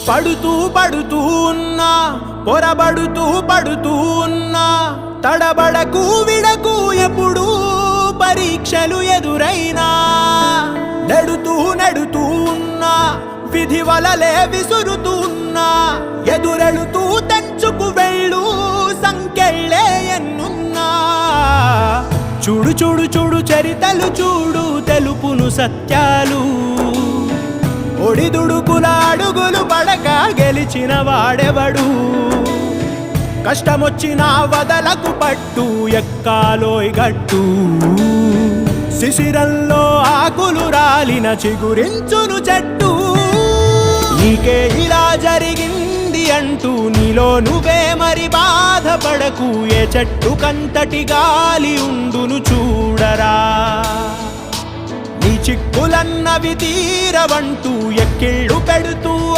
పడుతూ పడుతూ ఉన్నా, పొరబడుతూ పడుతూ ఉన్నా, తడబడకు విడకు ఎప్పుడు పరీక్షలు ఎదురైనా, నెడుతూ నెడుతూ ఉన్నా, విధి వలలే విసురుతూ ఉన్నా, ఎదురెళుతూ తెంచుకు వెళ్ళు సంకెళ్ళే ఎన్నున్నా. చూడు చూడు చూడు చరితలు చూడు, తెలుపును సత్యాలు, ఒడిదుడుకుల అడుగులు పడక గెలిచిన వాడెవడు. కష్టమొచ్చిన వదలకు పట్టు, ఎక్కాలోయ్ గట్టు, శిశిరంలో ఆకులు రాలిన చిగురించును చెట్టు. నీకే ఇలా జరిగింది అంటూ నీలో నువ్వే మరి బాధపడకు, ఏ చెట్టు కంతటి గాలి ఉండును చూడరా. నీ చిక్కులన్నవి తీరవంటూ ఎక్కిళ్ళు పెడుతూ